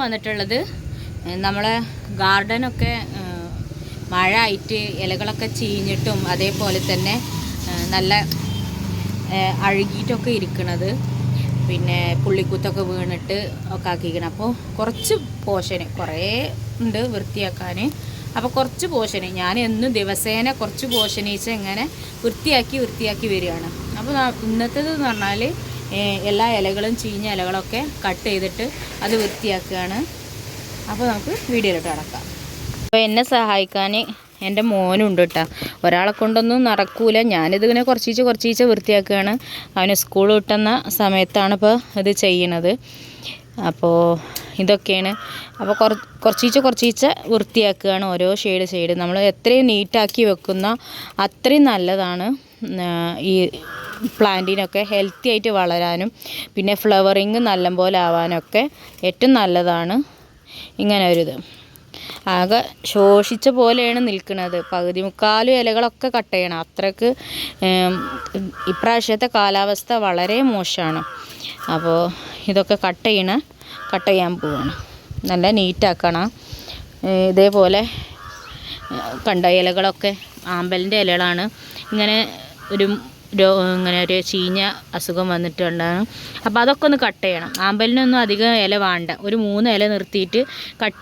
വന്നിട്ടുള്ളത് നമ്മളെ ഗാർഡനൊക്കെ മഴ ആയിട്ട് ഇലകളൊക്കെ ചീഞ്ഞിട്ടും അതേപോലെ തന്നെ നല്ല അഴുകിയിട്ടൊക്കെ ഇരിക്കണത്, പിന്നെ പുള്ളിക്കുത്തൊക്കെ വീണിട്ട് ഒക്കെ ആക്കിക്കണം. അപ്പോൾ കുറച്ച് പോഷന് കുറേ ഉണ്ട് വൃത്തിയാക്കാൻ. അപ്പോൾ കുറച്ച് പോഷന് ഞാൻ എന്നും ദിവസേന കുറച്ച് പോഷനീച്ച് ഇങ്ങനെ വൃത്തിയാക്കി വരികയാണ്. അപ്പോൾ ഇന്നത്തേത് എന്ന് പറഞ്ഞാൽ എല്ലാ ഇലകളും ചീഞ്ഞ ഇലകളൊക്കെ കട്ട് ചെയ്തിട്ട് അത് വൃത്തിയാക്കുകയാണ്. അപ്പോൾ നമുക്ക് വീഡിയോയിലോട്ട് കടക്കാം. അപ്പോൾ എന്നെ സഹായിക്കാൻ എൻ്റെ മോനുണ്ട് കേട്ടോ. ഒരാളെ കൊണ്ടൊന്നും നടക്കൂല. ഞാനിതിങ്ങനെ കുറച്ചീച്ച വൃത്തിയാക്കുകയാണ്. അവന് സ്കൂൾ കിട്ടുന്ന സമയത്താണ് ഇപ്പോൾ ഇത് ചെയ്യണത്. അപ്പോൾ ഇതൊക്കെയാണ്. അപ്പോൾ കുറച്ചീച്ച വൃത്തിയാക്കുകയാണ് ഓരോ ഷെയ്ഡ്. നമ്മൾ എത്രയും നീറ്റാക്കി വെക്കുന്ന അത്രയും നല്ലതാണ് ഈ പ്ലാന്റിനൊക്കെ ഹെൽത്തി ആയിട്ട് വളരാനും പിന്നെ ഫ്ലവറിങ് നല്ലപോലെ ആവാനൊക്കെ ഏറ്റവും നല്ലതാണ് ഇങ്ങനെ ഒരിത്. ആകെ ശോഷിച്ച പോലെയാണ് നിൽക്കുന്നത്. പകുതി മുക്കാലും ഇലകളൊക്കെ കട്ട് ചെയ്യണം. അത്രയ്ക്ക് ഇപ്രാവശ്യത്തെ കാലാവസ്ഥ വളരെ മോശമാണ്. അപ്പോൾ ഇതൊക്കെ കട്ട് ചെയ്യാൻ പോവാണ്. നല്ല നീറ്റാക്കണം. ഇതേപോലെ കണ്ട ഇലകളൊക്കെ ആമ്പലിൻ്റെ ഇലകളാണ്. ഇങ്ങനെ ഒരു ചീഞ്ഞ അസുഖം വന്നിട്ടുണ്ടാകും. അപ്പോൾ അതൊക്കെ ഒന്ന് കട്ട് ചെയ്യണം. ആമ്പലിനൊന്നും അധികം ഇല വേണ്ട. ഒരു 3 ഇല നിർത്തിയിട്ട്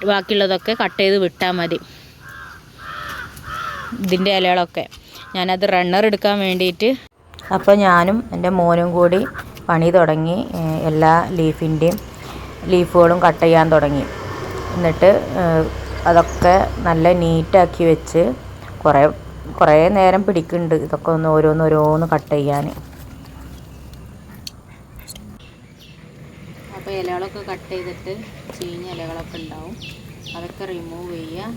ബാക്കിയുള്ളതൊക്കെ കട്ട് ചെയ്ത് വിട്ടാൽ മതി. ഇതിൻ്റെ ഇലകളൊക്കെ ഞാനത് റണ്ണർ എടുക്കാൻ വേണ്ടിയിട്ട് അപ്പോൾ ഞാനും എൻ്റെ മോനും കൂടി പണി തുടങ്ങി. എല്ലാ ലീഫുകളും കട്ട് ചെയ്യാൻ തുടങ്ങി. എന്നിട്ട് അതൊക്കെ നല്ല നീറ്റാക്കി വെച്ച് കുറേ നേരം പിടിക്കുന്നുണ്ട് ഇതൊക്കെ ഒന്ന് ഓരോന്ന് കട്ട് ചെയ്യാൻ. അപ്പോൾ ഇലകളൊക്കെ കട്ട് ചെയ്തിട്ട് ചീഞ്ഞ ഇലകളൊക്കെ ഉണ്ടാവും. അതൊക്കെ റിമൂവ് ചെയ്യുക,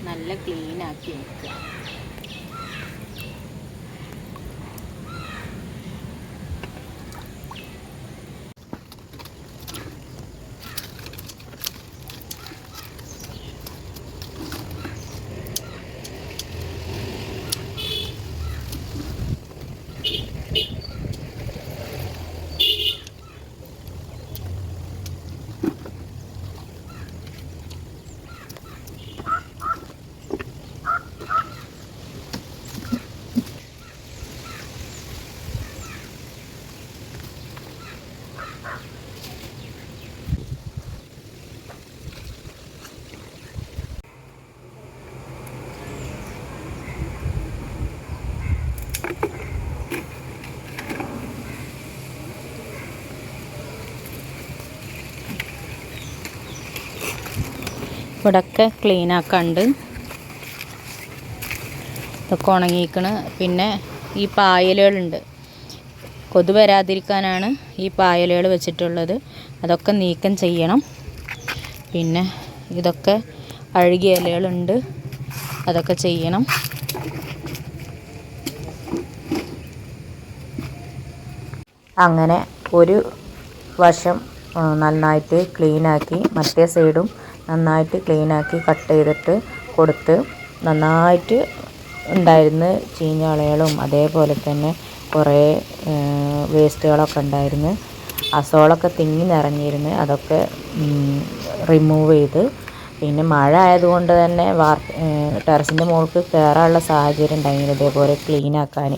നല്ല ക്ലീനാക്കി വെക്കുക. ഇവിടെയൊക്കെ ക്ലീനാക്കാണ്ട് ഇതൊക്കെ ഉണങ്ങിക്കണ്. പിന്നെ ഈ പായലുകളുണ്ട്, കൊതു വരാതിരിക്കാനാണ് ഈ പായലുകൾ വെച്ചിട്ടുള്ളത്. അതൊക്കെ നീക്കം ചെയ്യണം. പിന്നെ ഇതൊക്കെ അഴുകിയ ഇലകളുണ്ട്, അതൊക്കെ ചെയ്യണം. അങ്ങനെ ഒരു വശം നന്നായിട്ട് ക്ലീനാക്കി മറ്റേ സൈഡും നന്നായിട്ട് ക്ലീനാക്കി കട്ട് ചെയ്തിട്ട് കൊടുത്ത് നന്നായിട്ട് ഉണ്ടായിരുന്നു ചീഞ്ഞ ഇലകളും അതേപോലെ തന്നെ കുറേ വേസ്റ്റുകളൊക്കെ ഉണ്ടായിരുന്നു. അസോളൊക്കെ തിങ്ങി നിറഞ്ഞിരുന്നു. അതൊക്കെ റിമൂവ് ചെയ്ത് പിന്നെ മഴ ആയതുകൊണ്ട് തന്നെ ടെറസിൻ്റെ മുകൾക്ക് കയറാനുള്ള സാഹചര്യം ഉണ്ടായിരുന്നു ഇതേപോലെ ക്ലീനാക്കാൻ.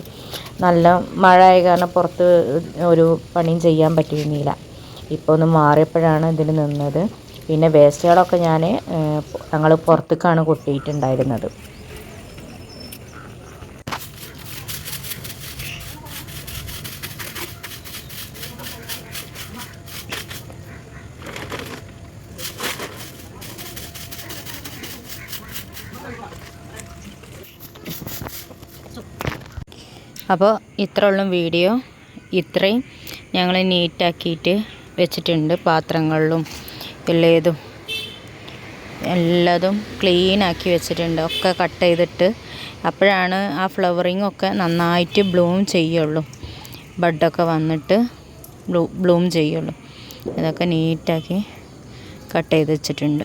നല്ല മഴ ആയ കാരണം പുറത്ത് ഒരു പണിയും ചെയ്യാൻ പറ്റിയിരുന്നില്ല. ഇപ്പോൾ ഒന്ന് മാറിയപ്പോഴാണ് ഇതിന് നിന്നത്. പിന്നെ വേസ്റ്റുകളൊക്കെ ഞങ്ങൾ പുറത്തേക്കാണ് കൊട്ടിയിട്ടുണ്ടായിരുന്നത്. അപ്പോൾ ഇത്രയുള്ള വീഡിയോ. ഇത്രയും ഞങ്ങൾ നീറ്റാക്കിയിട്ട് വെച്ചിട്ടുണ്ട്. പാത്രങ്ങളിലും എല്ലാതും ക്ലീനാക്കി വെച്ചിട്ടുണ്ട്. ഒക്കെ കട്ട് ചെയ്തിട്ട് അപ്പോഴാണ് ആ ഫ്ലവറിങ് ഒക്കെ നന്നായിട്ട് ബ്ലൂം ചെയ്യുള്ളൂ. ബഡൊക്കെ വന്നിട്ട് ബ്ലൂം ചെയ്യുള്ളൂ. ഇതൊക്കെ നീറ്റാക്കി കട്ട് ചെയ്ത് വെച്ചിട്ടുണ്ട്.